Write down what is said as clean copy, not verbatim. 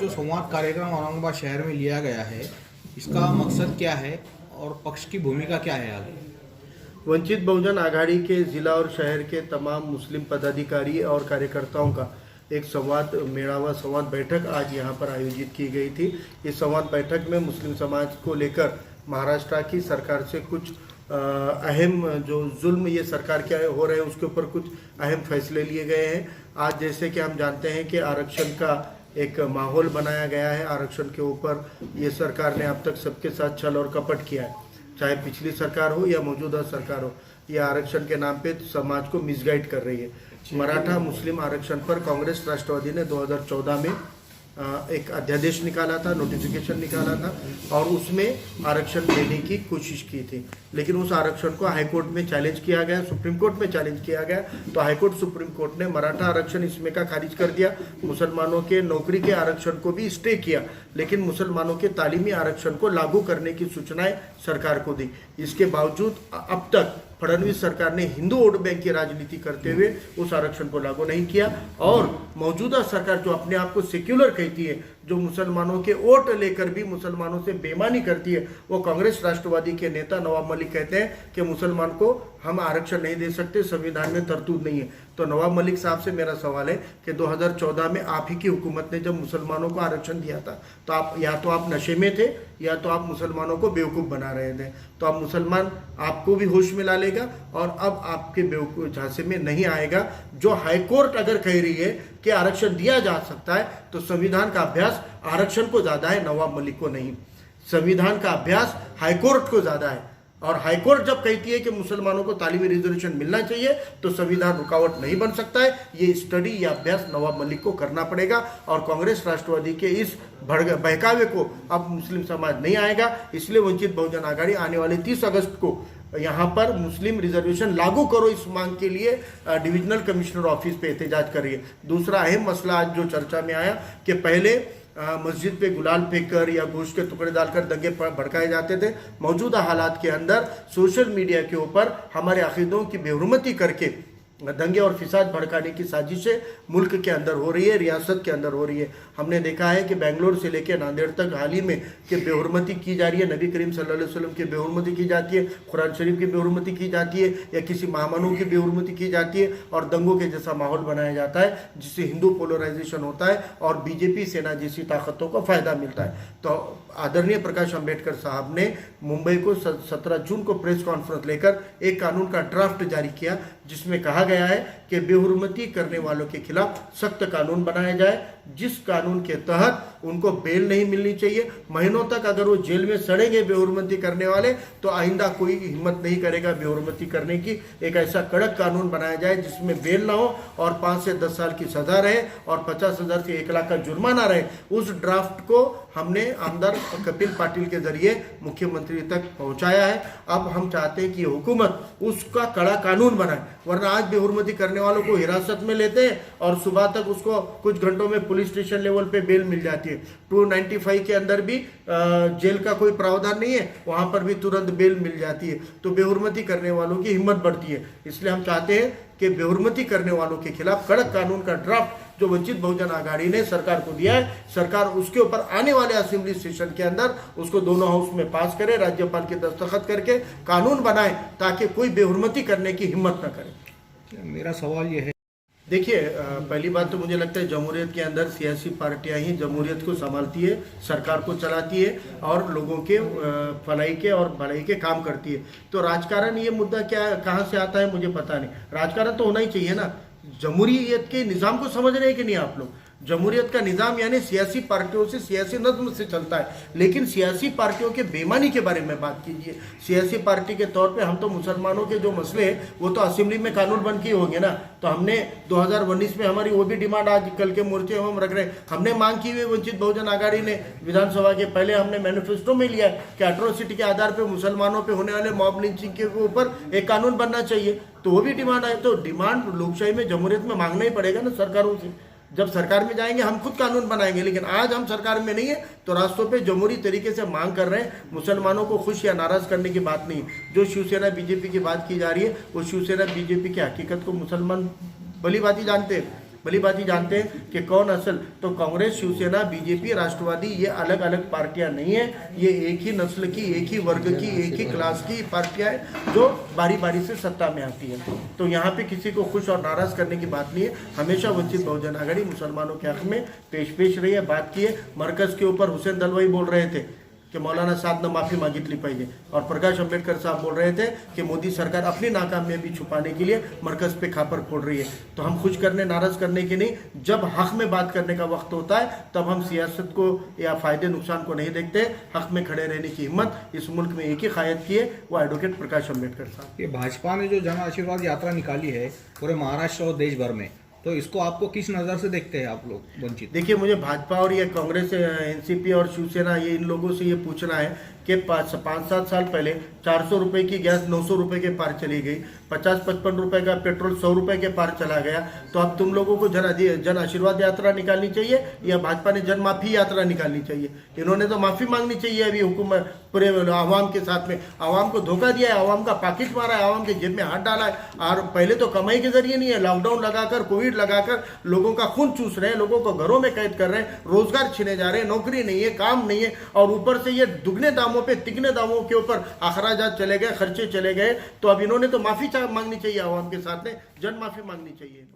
जो संवाद कार्यक्रम औरंगाबाद शहर में लिया गया है, इसका मकसद क्या है और पक्ष की भूमिका क्या है आगे? वंचित बहुजन आघाड़ी के जिला और शहर के तमाम मुस्लिम पदाधिकारी और कार्यकर्ताओं का एक संवाद बैठक आज यहाँ पर आयोजित की गई थी। इस संवाद बैठक में मुस्लिम समाज को लेकर महाराष्ट्र की सरकार से कुछ अहम जो जुल्म ये सरकार के हो रहे हैं उसके ऊपर कुछ अहम फैसले लिए गए हैं। आज जैसे कि हम जानते हैं कि आरक्षण का एक माहौल बनाया गया है। आरक्षण के ऊपर ये सरकार ने अब तक सबके साथ छल और कपट किया है, चाहे पिछली सरकार हो या मौजूदा सरकार हो। ये आरक्षण के नाम पे समाज को मिसगाइड कर रही है। मराठा मुस्लिम आरक्षण पर कांग्रेस राष्ट्रवादी ने 2014 में एक अध्यादेश निकाला था, नोटिफिकेशन निकाला था और उसमें आरक्षण देने की कोशिश की थी, लेकिन उस आरक्षण को हाईकोर्ट में चैलेंज किया गया, सुप्रीम कोर्ट में चैलेंज किया गया। तो हाईकोर्ट सुप्रीम कोर्ट ने मराठा आरक्षण इसमें का खारिज कर दिया। मुसलमानों के नौकरी के आरक्षण को भी स्टे किया, लेकिन मुसलमानों के तालीमी आरक्षण को लागू करने की सूचनाएं सरकार को दी। इसके बावजूद अब तक फडणवीस सरकार ने हिंदू वोट बैंक की राजनीति करते हुए उस आरक्षण को लागू नहीं किया और मौजूदा सरकार जो अपने आप को सेक्युलर कहती है, जो मुसलमानों के वोट लेकर भी मुसलमानों से बेईमानी करती है, वो कांग्रेस राष्ट्रवादी के नेता नवाब मलिक कहते हैं कि मुसलमान को हम आरक्षण नहीं दे सकते, संविधान में तरतूद नहीं है। तो नवाब मलिक साहब से मेरा सवाल है कि 2014 में आप ही की हुकूमत ने जब मुसलमानों को आरक्षण दिया था तो आप या तो आप नशे में थे या तो आप मुसलमानों को बेवकूफ़ बना रहे थे। तो अब मुसलमान आपको भी होश में ला लेगा और अब आपके बेवकूफ़ झांसे में नहीं आएगा। जो हाईकोर्ट अगर कह रही है कि आरक्षण दिया जा सकता है तो संविधान का अभ्यास आरक्षण को ज़्यादा है, नवाब मलिक को नहीं। संविधान का अभ्यास हाईकोर्ट को ज़्यादा है और हाईकोर्ट जब कहती है कि मुसलमानों को तालीमी रिजर्वेशन मिलना चाहिए तो संविधान रुकावट नहीं बन सकता है। ये स्टडी या अभ्यास नवाब मलिक को करना पड़ेगा और कांग्रेस राष्ट्रवादी के इस बहकावे को अब मुस्लिम समाज नहीं आएगा। इसलिए वंचित बहुजन आघाड़ी आने वाले 30 अगस्त को यहाँ पर मुस्लिम रिजर्वेशन लागू करो इस मांग के लिए डिविजनल कमिश्नर ऑफिस पे एहतजाज कर रही है। दूसरा अहम मसला आज जो चर्चा में आया कि पहले मस्जिद पे गुलाल फेंककर या गोश्त के टुकड़े डालकर दंगे भड़काए जाते थे। मौजूदा हालात के अंदर सोशल मीडिया के ऊपर हमारे अकीदों की बेहुरमती करके दंगे और फिसाद भड़काने की साजिशें मुल्क के अंदर हो रही है, रियासत के अंदर हो रही है। हमने देखा है कि बेंगलोर से लेकर नांदेड़ तक हाल ही में कि बेहुरमती की जा रही है, नबी करीम सल्लल्लाहु अलैहि वसल्लम की बेहुरमती की जाती है, कुरान शरीफ की बेहुरमती की जाती है या किसी महामानव की बेहुरमती की जाती है और दंगों के जैसा माहौल बनाया जाता है जिससे हिंदू पोलराइजेशन होता है और बीजेपी सेना जैसी ताकतों को फायदा मिलता है। तो आदरणीय प्रकाश अंबेडकर साहब ने मुंबई को 17 जून को प्रेस कॉन्फ्रेंस लेकर एक कानून का ड्राफ्ट जारी किया जिसमें कहा गया है कि बेहुरमती करने वालों के खिलाफ सख्त कानून बनाया जाए, जिस कानून के तहत उनको बेल नहीं मिलनी चाहिए। महीनों तक अगर वो जेल में सड़ेंगे बेहुरमती करने वाले तो आइंदा कोई हिम्मत नहीं करेगा बेहुरमती करने की। एक ऐसा कड़क कानून बनाया जाए जिसमें बेल ना हो और 5 से 10 साल की सजा रहे और 50,000 से 1 लाख का जुर्माना रहे। उस ड्राफ्ट को हमने आमदार कपिल पाटिल के जरिए मुख्यमंत्री तक पहुंचाया है। अब हम चाहते हैं कि हुकूमत उसका कड़ा कानून बनाए, वरना आज बेहुरमती करने वालों को हिरासत में लेते हैं और सुबह तक उसको कुछ घंटों में पुलिस स्टेशन लेवल पे बेल मिल जाती है। 295 के अंदर भी जेल का कोई प्रावधान नहीं है, वहां पर भी तुरंत बेल मिल जाती है। तो बेहुरमती करने वालों की हिम्मत बढ़ती है। इसलिए हम चाहते हैं कि बेहुरमती करने वालों के खिलाफ कड़क कानून का ड्राफ्ट जो वंचित बहुजन आघाड़ी ने सरकार को दिया है, सरकार उसके ऊपर आने वाले असेंबली सेशन के अंदर उसको दोनों हाउस में पास करे, राज्यपाल के दस्तखत करके कानून बनाए ताकि कोई बेहुरमती करने की हिम्मत न करे। मेरा सवाल ये है, देखिए, पहली बात तो मुझे लगता है जमहूरियत के अंदर सियासी पार्टियां ही जमहूरियत को संभालती है, सरकार को चलाती है और लोगों के भलाई के और भलाई के काम करती है। तो राजकारण ये मुद्दा क्या कहाँ से आता है मुझे पता नहीं। राजकारण तो होना ही चाहिए ना। जमहूरियत के निज़ाम को समझ रहे हैं कि नहीं आप लोग? जमहूरियत का निज़ाम यानी सियासी पार्टियों से सियासी नज़्म से चलता है, लेकिन सियासी पार्टियों के बेईमानी के बारे में बात कीजिए। सियासी पार्टी के तौर पे हम तो मुसलमानों के जो मसले हैं वो तो असेंबली में कानून बन के होंगे ना। तो हमने 2019 में हमारी वो भी डिमांड आज कल के मोर्चे हम रख रहे हैं। हमने मांग की हुई वंचित बहुजन आघाड़ी ने विधानसभा के पहले हमने मैनिफेस्टो में लिया है कि एट्रोसिटी के आधार पर मुसलमानों पर होने वाले मॉब लिंचिंग के ऊपर एक कानून बनना चाहिए। तो वो भी डिमांड है। तो डिमांड लोकशाही में जमहूरियत में मांगना ही पड़ेगा ना सरकारों से। जब सरकार में जाएंगे हम खुद कानून बनाएंगे, लेकिन आज हम सरकार में नहीं है तो रास्तों पे जमहूरी तरीके से मांग कर रहे हैं। मुसलमानों को खुश या नाराज करने की बात नहीं। जो शिवसेना बीजेपी की बात की जा रही है वो शिवसेना बीजेपी की हकीकत को मुसलमान भली भांति जानते हैं। भली बात जानते हैं कि कौन असल। तो कांग्रेस, शिवसेना, बीजेपी, राष्ट्रवादी ये अलग अलग पार्टियां नहीं है, ये एक ही नस्ल की, एक ही वर्ग की, एक ही क्लास की पार्टियां हैं जो बारी बारी से सत्ता में आती है। तो यहाँ पे किसी को खुश और नाराज करने की बात नहीं है। हमेशा वंचित बहुजन आघाड़ी मुसलमानों के हक में पेश रही है, बात की है। मरकज के ऊपर हुसैन दलवाई बोल रहे थे कि मौलाना साहब ने माफी मागितली पाहिजे, और प्रकाश अंबेडकर साहब बोल रहे थे कि मोदी सरकार अपनी नाकामयाबी छुपाने के लिए मरकज पे खापर फोड़ रही है। तो हम खुश करने, नाराज करने के नहीं, जब हक में बात करने का वक्त होता है तब हम सियासत को या फायदे नुकसान को नहीं देखते। हक में खड़े रहने की हिम्मत इस मुल्क में एक ही कायद की है, वो एडवोकेट प्रकाश अंबेडकर साहब। ये भाजपा ने जो जन आशीर्वाद यात्रा निकाली है पूरे महाराष्ट्र और देश भर में, तो इसको आपको किस नज़र से देखते हैं आप लोग वंचित? देखिए, मुझे भाजपा और ये कांग्रेस, एनसीपी और शिवसेना, ये इन लोगों से ये पूछना है कि 5-7 साल पहले 400 रुपए की गैस 900 रुपए के पार चली गई, 50-55 रुपए का पेट्रोल 100 रुपए के पार चला गया। तो अब तुम लोगों को जन आशीर्वाद यात्रा निकालनी चाहिए या भाजपा ने जन माफी यात्रा निकालनी चाहिए? इन्होंने तो माफी मांगनी चाहिए अभी हुकूमत पूरे आवाम के साथ में। आवाम को धोखा दिया है, आवाम का पाकिट मारा है, आवाम के जेब में हाथ डाला है। और पहले तो कमाई के जरिए नहीं है, लॉकडाउन लगाकर, कोविड लगाकर लोगों का खून चूस रहे हैं, लोगों को घरों में कैद कर रहे हैं, रोजगार छीने जा रहे हैं, नौकरी नहीं है, काम नहीं है, और ऊपर से ये दुगने दामों पे, तिगने दामों के ऊपर अखराजात चले गए, खर्चे चले गए। तो अब इन्होंने तो माफी मांगनी चाहिए आवाम के साथ में, जन माफी मांगनी चाहिए।